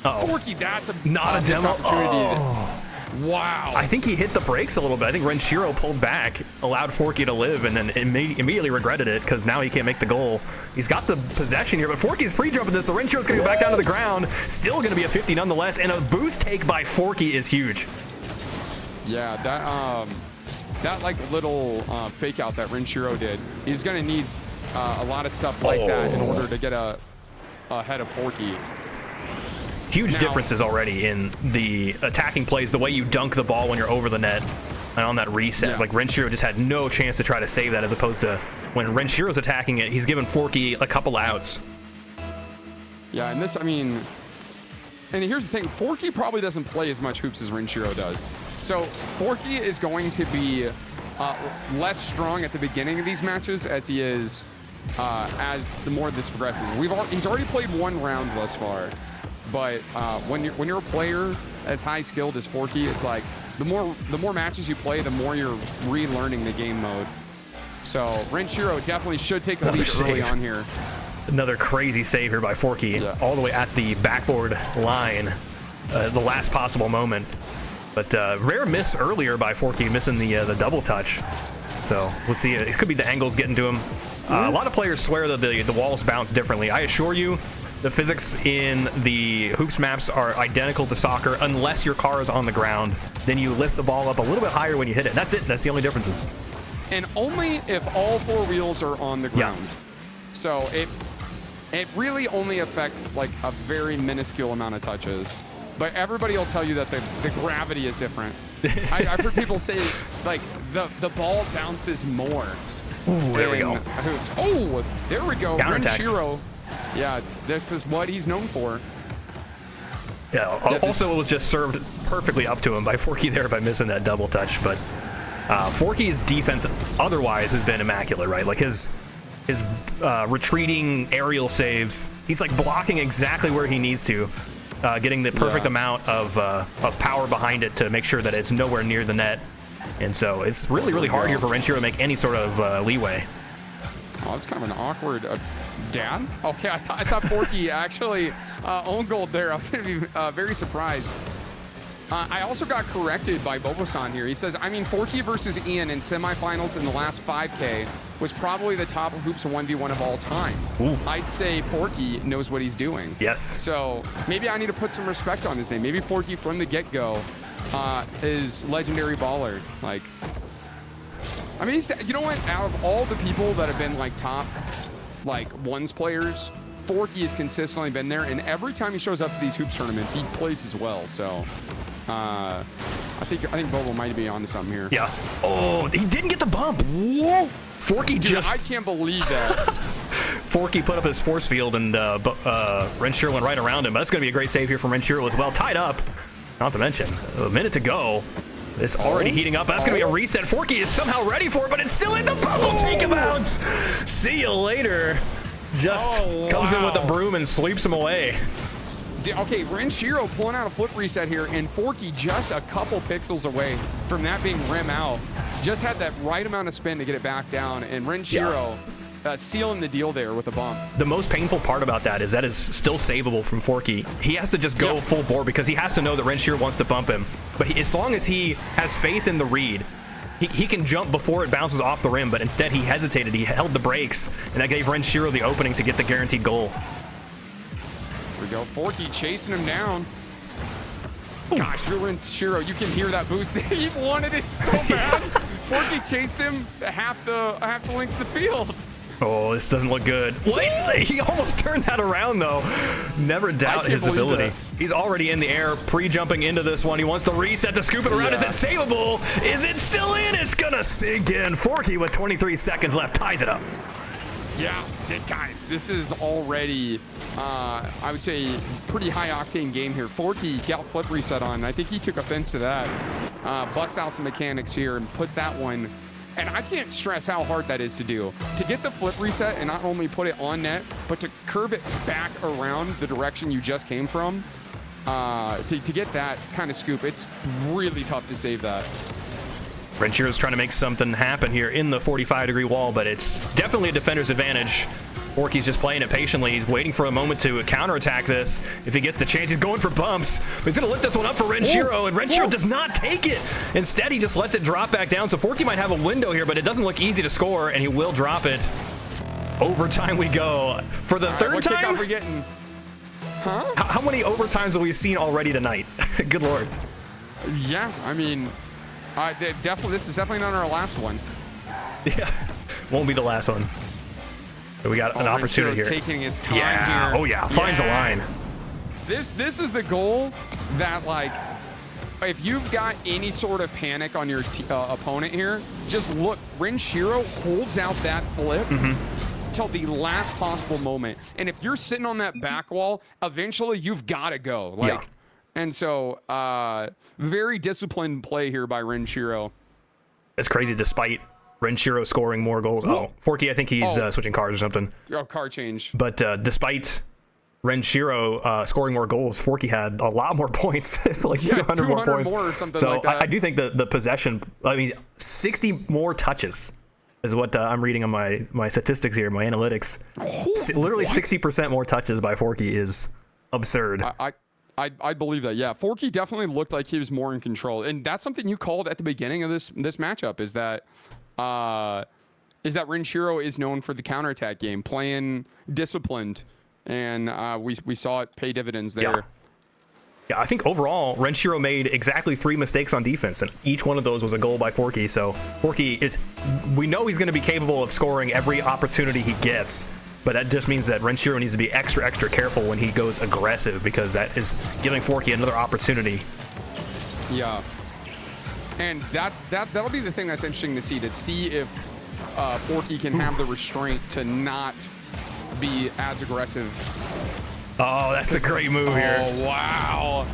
Forky, that's not a demo opportunity. Wow. I think he hit the brakes a little bit. I think Renshiro pulled back, allowed Forky to live, and then immediately regretted it because now he can't make the goal. He's got the possession here, but Forky's pre-jumping this, so Renshiro's going to go back down to the ground. Still going to be a 50 nonetheless, and a boost take by Forky is huge. Yeah, that like little fake out that Renshiro did, he's going to need a lot of stuff like that in order to get ahead of Forky. Huge differences already in the attacking plays, the way you dunk the ball when you're over the net and on that reset. Yeah. Like Renshiro just had no chance to try to save that, as opposed to when Renshiro's attacking it, he's given Forky a couple outs. Yeah, and this, I mean, and here's the thing, Forky probably doesn't play as much hoops as Renshiro does. So Forky is going to be less strong at the beginning of these matches as he is as the more this progresses. He's already played one round thus far. But when you're a player as high skilled as Forky, it's like the more matches you play, the more you're relearning the game mode. So Renshiro definitely should take a lead early on here. Another crazy save here by Forky, all the way at the backboard line, the last possible moment. But rare miss earlier by Forky, missing the double touch. So we'll see. It could be the angles getting to him. A lot of players swear that the walls bounce differently. I assure you, the physics in the hoops maps are identical to soccer unless your car is on the ground. Then you lift the ball up a little bit higher when you hit it. That's it. That's the only differences. And only if all four wheels are on the ground. Yeah. So it really only affects like a very minuscule amount of touches. But everybody will tell you that the gravity is different. I've heard people say like the ball bounces more. Ooh, there we go. Oh, there we go. Renshiro. Yeah, this is what he's known for. Yeah, also it was just served perfectly up to him by Forky there by missing that double touch. But Forky's defense otherwise has been immaculate, right? Like his retreating aerial saves, he's like blocking exactly where he needs to, getting the perfect amount of power behind it to make sure that it's nowhere near the net. And so it's really, really hard here for Renshiro to make any sort of leeway. Oh, it's kind of an awkward... Dad? Okay, I thought Forky actually owned gold there. I was going to be very surprised. I also got corrected by Bobo-san here. He says, I mean, Forky versus Ian in semifinals in the last 5K was probably the top of Hoops 1v1 of all time. Ooh. I'd say Forky knows what he's doing. Yes. So maybe I need to put some respect on his name. Maybe Forky from the get-go is legendary baller. Like, I mean, you know what? Out of all the people that have been like top like ones players, Forky has consistently been there, and every time he shows up to these hoops tournaments, he plays as well. So I think Bobo might be onto something here. Yeah. Oh, he didn't get the bump. Whoa. Forky just... I can't believe that. Forky put up his force field, and Renshiro went right around him. That's going to be a great save here from Renshiro as well. Tied up. Not to mention, a minute to go. It's already heating up. That's going to be a reset. Forky is somehow ready for it, but it's still in the bubble. Take him out. See you later. Just comes in with a broom and sweeps him away. Okay, Renshiro pulling out a flip reset here, and Forky just a couple pixels away from that being rim out. Just had that right amount of spin to get it back down, and Renshiro sealing the deal there with a bump. The most painful part about that is still savable from Forky. He has to just go full bore because he has to know that Renshiro wants to bump him. But as long as he has faith in the read, he can jump before it bounces off the rim, but instead he hesitated. He held the brakes, and that gave Renshiro the opening to get the guaranteed goal. Here we go. Forky chasing him down. Gosh, Renshiro, you can hear that boost. He wanted it so bad. Forky chased him half the length of the field. Oh, this doesn't look good. Wait, he almost turned that around, though. Never doubt his ability. He's already in the air, pre-jumping into this one. He wants to reset to scoop it around. Yeah. Is it savable? Is it still in? It's going to sink in. Forky with 23 seconds left ties it up. Yeah, guys, this is already, I would say, pretty high-octane game here. Forky got flip reset on. I think he took offense to that. Busts out some mechanics here and puts that one. And I can't stress how hard that is to do. To get the flip reset and not only put it on net, but to curve it back around the direction you just came from, to get that kind of scoop, it's really tough to save that. Renshiro's trying to make something happen here in the 45-degree wall, but it's definitely a defender's advantage. Forky's just playing it patiently. He's waiting for a moment to counterattack this. If he gets the chance, he's going for bumps. But he's going to lift this one up for Renshiro, and Renshiro does not take it. Instead, he just lets it drop back down. So Forky might have a window here, but it doesn't look easy to score, and he will drop it. Overtime we go. For the third time? What kickoff are we getting? Huh? How many overtimes have we seen already tonight? Good Lord. Yeah, I mean, this is definitely not our last one. Yeah, won't be the last one. So we got an opportunity here. Taking his time yeah. here. Oh yeah, finds the line. This is the goal that, like, if you've got any sort of panic on your opponent here, just look. Renshiro holds out that flip till the last possible moment, and if you're sitting on that back wall, eventually you've got to go. Like, yeah. And so, very disciplined play here by Renshiro. It's crazy, despite Renshiro scoring more goals. Oh, Forky, I think he's switching cars or something. Oh, car change. But despite Renshiro scoring more goals, Forky had a lot more points, like 200 more points. More or something so like that. I do think the possession, I mean, 60 more touches is what I'm reading on my statistics here, my analytics. Literally 60% more touches by Forky is absurd. I believe that. Yeah, Forky definitely looked like he was more in control, and that's something you called at the beginning of this matchup. Is that Renshiro is known for the counterattack game, playing disciplined, and we saw it pay dividends there. Yeah, I think overall Renshiro made exactly 3 mistakes on defense, and each one of those was a goal by Forky. So Forky we know he's going to be capable of scoring every opportunity he gets. But that just means that Renshiro needs to be extra careful when he goes aggressive, because that is giving Forky another opportunity. Yeah. And that'll be the thing that's interesting to see if Forky can have the restraint to not be as aggressive. Oh, that's a great move here. Oh, wow.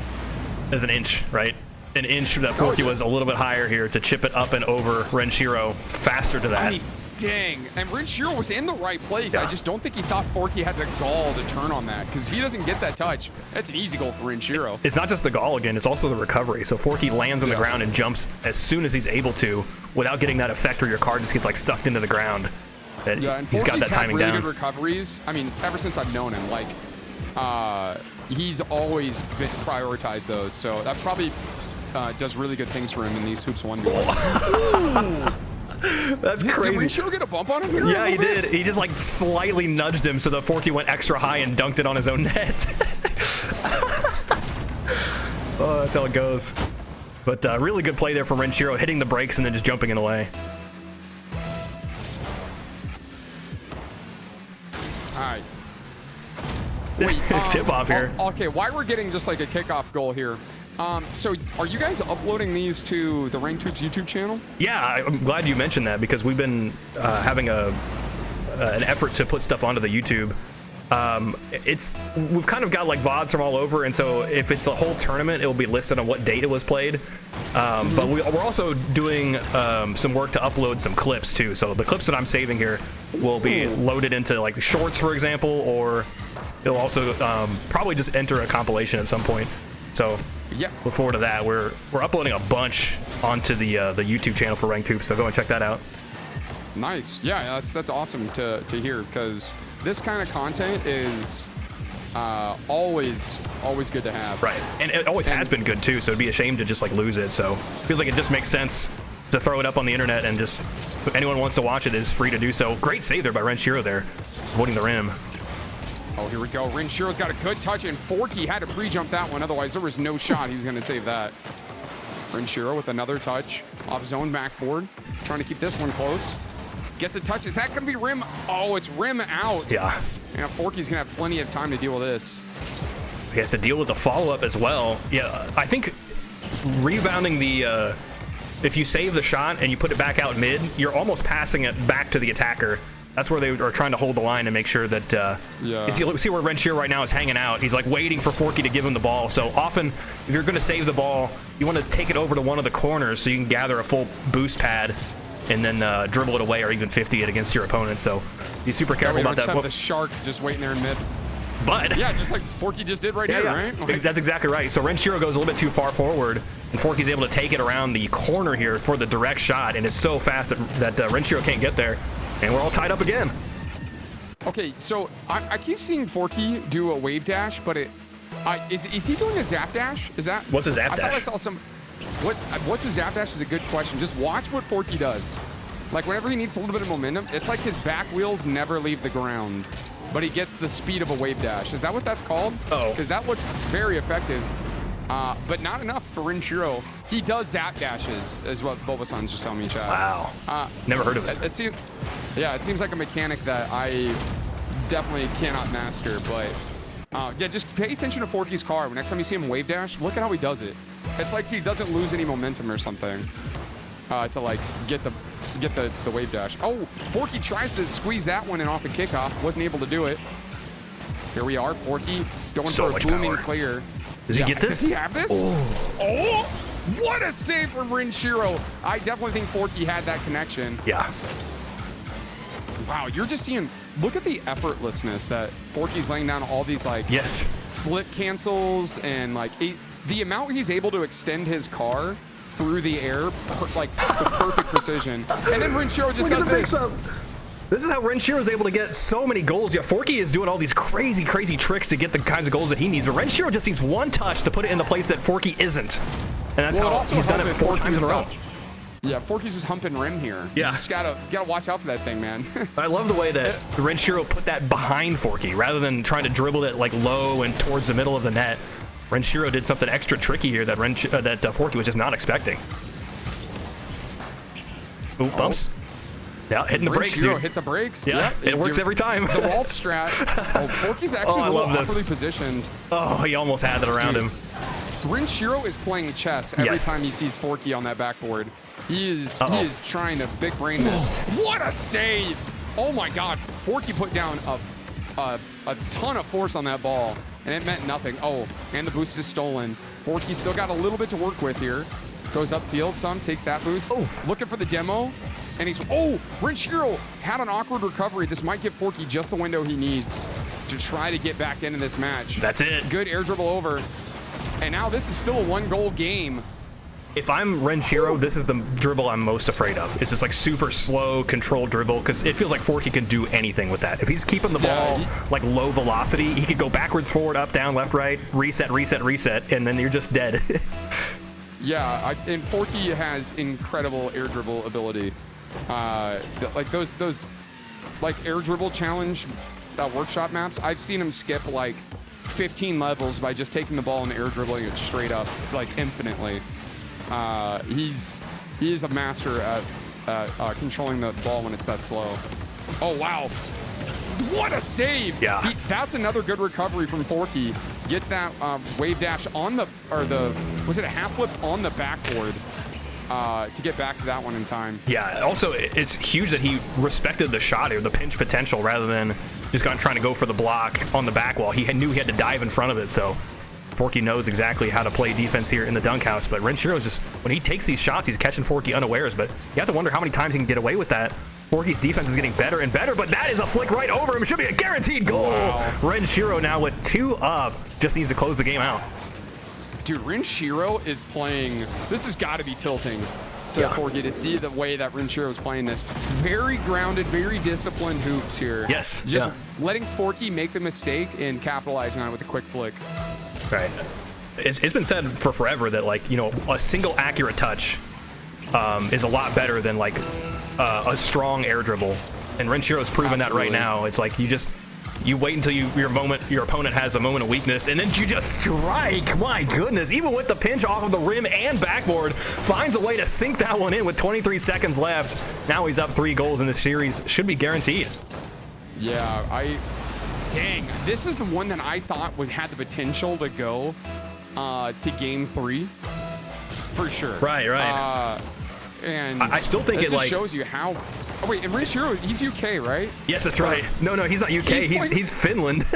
There's an inch, right? An inch that Forky was a little bit higher here to chip it up and over Renshiro faster to that. I mean, dang. And Renshiro was in the right place. Yeah. I just don't think he thought Forky had the gall to turn on that, because if he doesn't get that touch, that's an easy goal for Renshiro. It's not just the gall again, it's also the recovery. So Forky lands on the ground and jumps as soon as he's able to without getting that effect where your car just gets like sucked into the ground. Yeah, and he's got that timing really down. Good recoveries. I mean, ever since I've known him, like, he's always prioritized those. So that probably does really good things for him in these Hoops 1v1s. That's crazy. Did Renshiro get a bump on him here? Yeah, he did. He just like slightly nudged him so the Forky went extra high and dunked it on his own net. Oh, that's how it goes. But really good play there from Renshiro, hitting the brakes and then just jumping in the way. All right. Wait, tip off here. Okay, why we're getting just like a kickoff goal here. So are you guys uploading these to the Ranked Hoops YouTube channel? Yeah, I'm glad you mentioned that, because we've been having an effort to put stuff onto the YouTube. We've kind of got like VODs from all over, and so if it's a whole tournament, it will be listed on what date it was played. But we're also doing some work to upload some clips too. So the clips that I'm saving here will be loaded into like the shorts, for example, or it'll also probably just enter a compilation at some point. So yeah, look forward to that. We're uploading a bunch onto the YouTube channel for Ranked Hoops, so go and check that out. Nice. Yeah, that's awesome to hear, because this kind of content is always good to have. Right, and it always has been good too, so it'd be a shame to just like lose it. So I feel like it just makes sense to throw it up on the internet, and just if anyone wants to watch it is free to do so. Great save there by Renshiro there, avoiding the rim. Oh, here we go. Renshiro's got a good touch, and Forky had to pre-jump that one. Otherwise, there was no shot he was going to save that. Renshiro with another touch off his own backboard, trying to keep this one close. Gets a touch. Is that going to be rim? Oh, it's rim out. Yeah. And Forky's going to have plenty of time to deal with this. He has to deal with the follow-up as well. Yeah, I think rebounding the... if you save the shot and you put it back out mid, you're almost passing it back to the attacker. That's where they are trying to hold the line and make sure that... You see where Renshiro right now is hanging out. He's like waiting for Forky to give him the ball. So often, if you're going to save the ball, you want to take it over to one of the corners so you can gather a full boost pad and then dribble it away or even 50 it against your opponent. So be super careful about that. Have the shark just waiting there in mid. But yeah, just like Forky just did right here, right? Like, that's exactly right. So Renshiro goes a little bit too far forward, and Forky's able to take it around the corner here for the direct shot, and it's so fast that Renshiro can't get there. And we're all tied up again. Okay, so I keep seeing Forky do a wave dash, but is he doing a zap dash? Is that what's a zap dash? I thought I saw some. What's a zap dash is a good question. Just watch what Forky does. Like whenever he needs a little bit of momentum, it's like his back wheels never leave the ground, but he gets the speed of a wave dash. Is that what that's called? Oh, because that looks very effective. But not enough for Renshiro. He does zap dashes, is what Bulbasan's just telling me, Chad. Wow. Never heard of it. It seems like a mechanic that I definitely cannot master, but yeah, just pay attention to Forky's car. Next time you see him wave dash, look at how he does it. It's like he doesn't lose any momentum or something to like get the wave dash. Oh, Forky tries to squeeze that one in off the kickoff. Wasn't able to do it. Here we are, Forky going so for a booming power. clear. Does he get this? Does he have this? Oh, what a save from Renshiro. I definitely think Forky had that connection. Yeah. Wow, you're just seeing, look at the effortlessness that Forky's laying down all these like flip cancels and like the amount he's able to extend his car through the air, like with perfect precision. And then Renshiro just does this. This is how Renshiro is able to get so many goals. Yeah, Forky is doing all these crazy, crazy tricks to get the kinds of goals that he needs. But Renshiro just needs one touch to put it in the place that Forky isn't. And that's how he's done it 4 times in a row. Yeah, Forky's just humping rim here. Yeah. You just gotta watch out for that thing, man. I love the way that Renshiro put that behind Forky rather than trying to dribble it like low and towards the middle of the net. Renshiro did something extra tricky here that Forky was just not expecting. Ooh, bumps. Yeah, hitting the brakes, dude. Hit the brakes. Yeah, it works every time. The Rolf strat. Oh, Forky's actually a little awkwardly positioned. Oh, he almost had it around him. Renshiro is playing chess every time he sees Forky on that backboard. He is trying to big brain this. What a save! Oh my God, Forky put down a ton of force on that ball, and it meant nothing. Oh, and the boost is stolen. Forky still got a little bit to work with here. Goes upfield some, takes that boost. Oh, looking for the demo. And he's, Renshiro had an awkward recovery. This might give Forky just the window he needs to try to get back into this match. That's it. Good air dribble over. And now this is still a 1-goal game. If I'm Renshiro, this is the dribble I'm most afraid of. It's just like super slow, controlled dribble, because it feels like Forky can do anything with that. If he's keeping the ball like low velocity, he could go backwards, forward, up, down, left, right, reset, reset, reset, and then you're just dead. Yeah, and Forky has incredible air dribble ability. Like those like air dribble challenge workshop maps, I've seen him skip like 15 levels by just taking the ball and air dribbling it straight up, like infinitely. He's a master at controlling the ball when it's that slow. Oh wow, what a save! Yeah, that's another good recovery from Forky. Gets that wave dash on was it a half flip on the backboard? To get back to that one in time. Yeah, also it's huge that he respected the shot here, the pinch potential, rather than just trying to go for the block on the back wall. He knew he had to dive in front of it, so Forky knows exactly how to play defense here in the dunk house. But Renshiro just, when he takes these shots, he's catching Forky unawares, but you have to wonder how many times he can get away with that. Forky's defense is getting better and better, but that is a flick right over him. Should be a guaranteed goal. Wow. Renshiro now with 2 up, just needs to close the game out. Dude, Renshiro is playing, this has got to be tilting to Forky to see the way that Renshiro is playing this. Very grounded, very disciplined hoops here. Yes. Just letting Forky make the mistake and capitalizing on it with a quick flick. Right. It's been said for forever that, like, you know, a single accurate touch is a lot better than like a strong air dribble. And Renshiro's proven that right now. It's like you just You wait until your opponent has a moment of weakness, and then you just strike. My goodness, even with the pinch off of the rim and backboard, finds a way to sink that one in with 23 seconds left. Now he's up 3 goals in this series. Should be guaranteed. Yeah, dang, this is the one that I thought had the potential to go to game 3 for sure. Right. And I still think it like shows you how. Oh wait, and Rishiro, he's UK, right? Yes, that's right. No, he's not UK. He's Finland.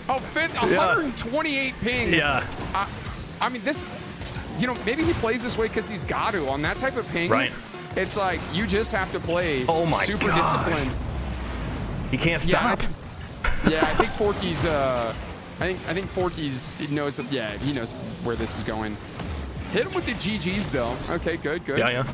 Oh, 128 ping. Yeah. I mean, this, maybe he plays this way because he's got to. On that type of ping, right? It's like you just have to play super disciplined. He can't stop. Yeah, I think Forky's. I think Forky's knows. He knows where this is going. Hit him with the GGs though. Okay, good. Yeah.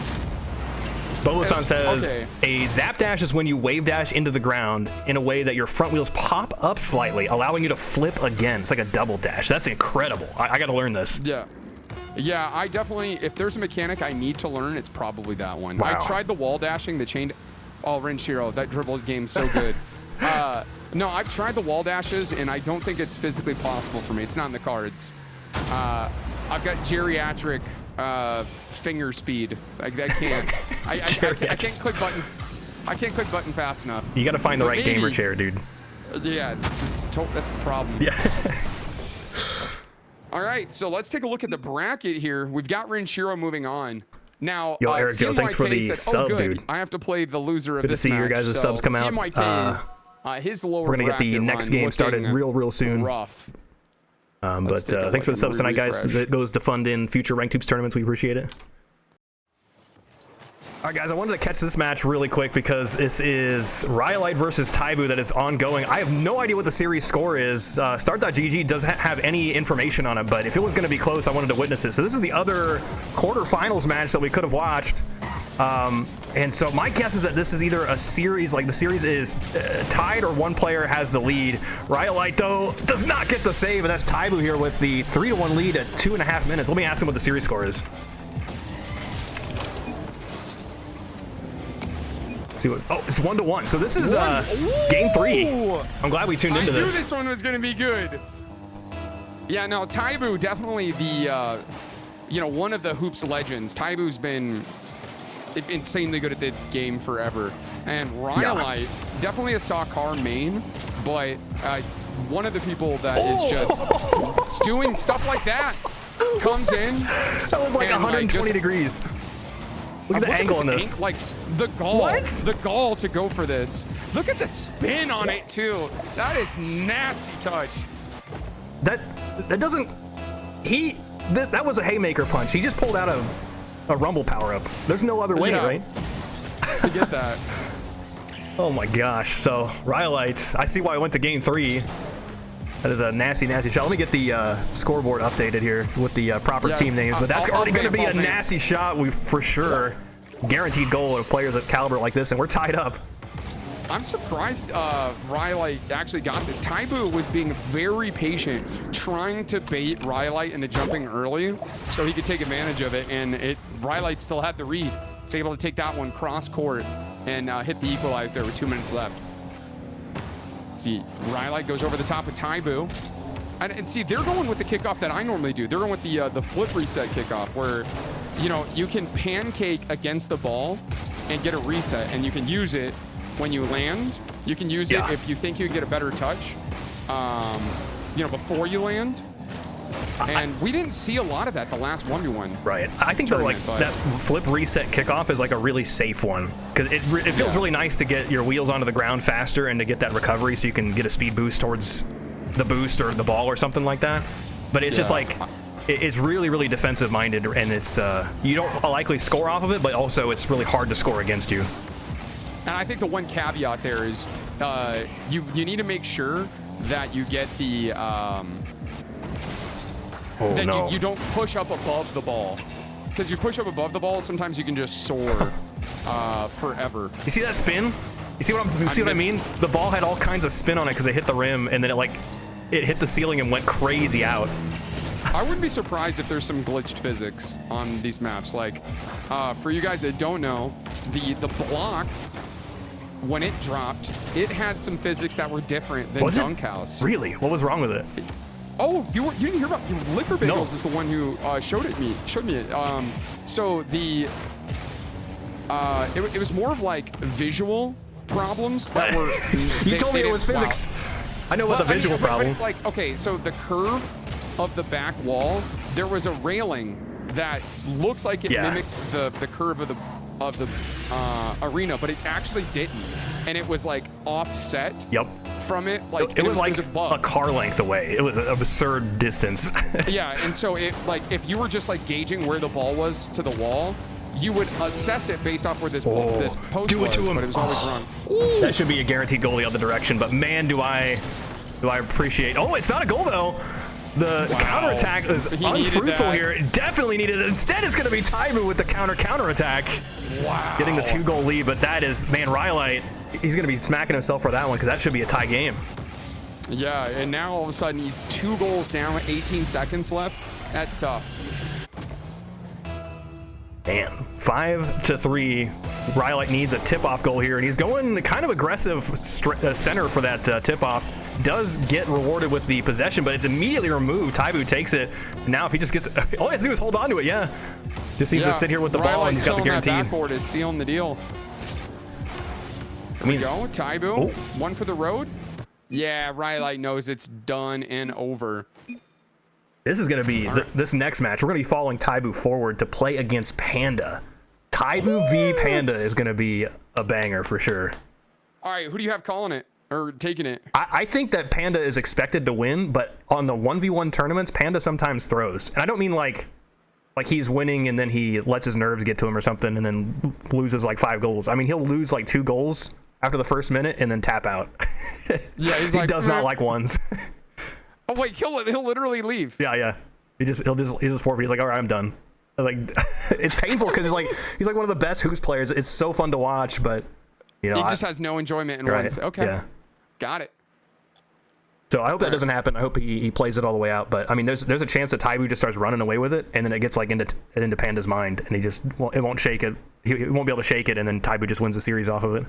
Bobosan says, a zap dash is when you wave dash into the ground in a way that your front wheels pop up slightly, allowing you to flip again. It's like a double dash. That's incredible. I got to learn this. Yeah, I definitely, if there's a mechanic I need to learn, it's probably that one. Wow. I tried the wall dashing, the chain. Oh, Renshiro, that dribble game's so good. No, I've tried the wall dashes, and I don't think it's physically possible for me. It's not in the cards. I've got geriatric finger speed. I can't. I can't click button. I can't click button fast enough. You got to find the right gamer chair, dude. Yeah, that's the problem. Yeah. All right, so let's take a look at the bracket here. We've got Renshiro moving on. Now, Yo, Eric Joe, thanks for the sub, dude. I have to play the loser of this match. Good to see your guys' subs come out. CMYK, his lower we're going to get the next game started real soon. Rough. But thanks for the subs tonight, guys. That goes to fund in future Ranked Hoops tournaments. We appreciate it. All right, guys, I wanted to catch this match really quick because this is Rhyolite versus Taibu that is ongoing. I have no idea what the series score is. Start.gg doesn't have any information on it, but if it was going to be close, I wanted to witness it. So this is the other quarterfinals match that we could have watched. And so my guess is that this is either a series, like the series is tied or one player has the lead. Rhyolite, though, does not get the save, and that's Taibu here with the 3-1 lead at 2.5 minutes. Let me ask him what the series score is. See what? Oh, it's 1-1. So this is game 3. I'm glad we tuned into this. I knew this one was going to be good. Yeah, no, Taibu definitely the one of the Hoops legends. Taibu's been insanely good at the game forever, and Rhyolite definitely a Sakar main, but one of the people that is just doing stuff like that comes in. That was like 120 degrees. Look at the angle on this. Like the gall. What? The gall to go for this. Look at the spin on it too. That is nasty touch. That doesn't. That was a haymaker punch. He just pulled out a rumble power up. There's no other way, right? To get that. Oh my gosh. So Rhyolite, I see why I went to game 3. That is a nasty shot. Let me get the scoreboard updated here with the proper team names. But that's already going to be a nasty shot. We for sure guaranteed goal of players at caliber like this, and we're tied up. I'm surprised Rhyolite actually got this. Taibu was being very patient, trying to bait Rhyolite into jumping early so he could take advantage of it, and Rhyolite still had the read. It's able to take that one cross court and hit the equalizer there with 2 minutes left. See, Rhyolite goes over the top of Taibu. And see, they're going with the kickoff that I normally do. They're going with the flip reset kickoff where, you can pancake against the ball and get a reset, and you can use it when you land. You can use it if you think you can get a better touch, before you land. And we didn't see a lot of that the last 1v1. Right. I think that flip reset kickoff is like a really safe one because it feels really nice to get your wheels onto the ground faster and to get that recovery so you can get a speed boost towards the boost or the ball or something like that. But it's just like it's really defensive minded, and it's you don't likely score off of it, but also it's really hard to score against you. And I think the one caveat there is you need to make sure that you get the you don't push up above the ball, because you push up above the ball, sometimes you can just soar forever. You see that spin? You see what I mean? The ball had all kinds of spin on it because it hit the rim, and then it hit the ceiling and went crazy out. I wouldn't be surprised if there's some glitched physics on these maps. Like, for you guys that don't know, the block when it dropped, it had some physics that were different than Was it? Bunkhouse. Really? What was wrong with it? Oh, you didn't hear about Liquor Bagels? No. Is the one who showed me it. So the it was more of like visual problems that were. You told me it was physics. I know about the visual but problem. it's like, okay, so the curve of the back wall, there was a railing that looks like it mimicked the curve of the arena, but it actually didn't, and it was like offset. Yep. From it, like it was like a bug. a car length away. It was an absurd distance. Yeah, and so it like if you were just like gauging where the ball was to the wall, you would assess it based off where this this post Do it was, to him. but it was always wrong. That should be a guaranteed goal the other direction, but man, do I appreciate. Oh, it's not a goal though. The counterattack is unfruitful here. It definitely needed it. Instead, it's going to be Taibu with the counterattack. Wow. Getting the 2-goal lead, but that is, man, Rhyolite, he's going to be smacking himself for that one because that should be a tie game. Yeah, and now all of a sudden he's 2 goals down, 18 seconds left. That's tough. Damn. 5-3. Rhyolite needs a tip-off goal here, and he's going kind of aggressive center for that tip-off. Does get rewarded with the possession, but it's immediately removed. Taibu takes it. Now if he just gets, all he has to do is hold on to it. Yeah. Just needs to sit here with the ball, and he's got the guaranteed. That backboard is sealing the deal. Here we go, Taibu. One for the road. Yeah, Rhyolite knows it's done and over. This is going to be, this next match, we're going to be following Taibu forward to play against Panda. Taibu v Panda is going to be a banger for sure. All right, who do you have calling it or taking it? I think that Panda is expected to win, but on the 1v1 tournaments, Panda sometimes throws. And I don't mean like he's winning and then he lets his nerves get to him or something and then loses like 5 goals. I mean, he'll lose like 2 goals after the first minute and then tap out. Yeah, he's he does not like ones. Oh wait, he'll literally leave. Yeah. He'll just forfeit. He's like, all right, I'm done. Like, it's painful because he's like one of the best Hoops players. It's so fun to watch, but you know, he just has no enjoyment in ones. Okay, yeah. Got it. So I hope that doesn't happen. I hope he plays it all the way out. But I mean, there's a chance that Taibu just starts running away with it, and then it gets like into Panda's mind, and it won't shake it. He won't be able to shake it, and then Taibu just wins the series off of it.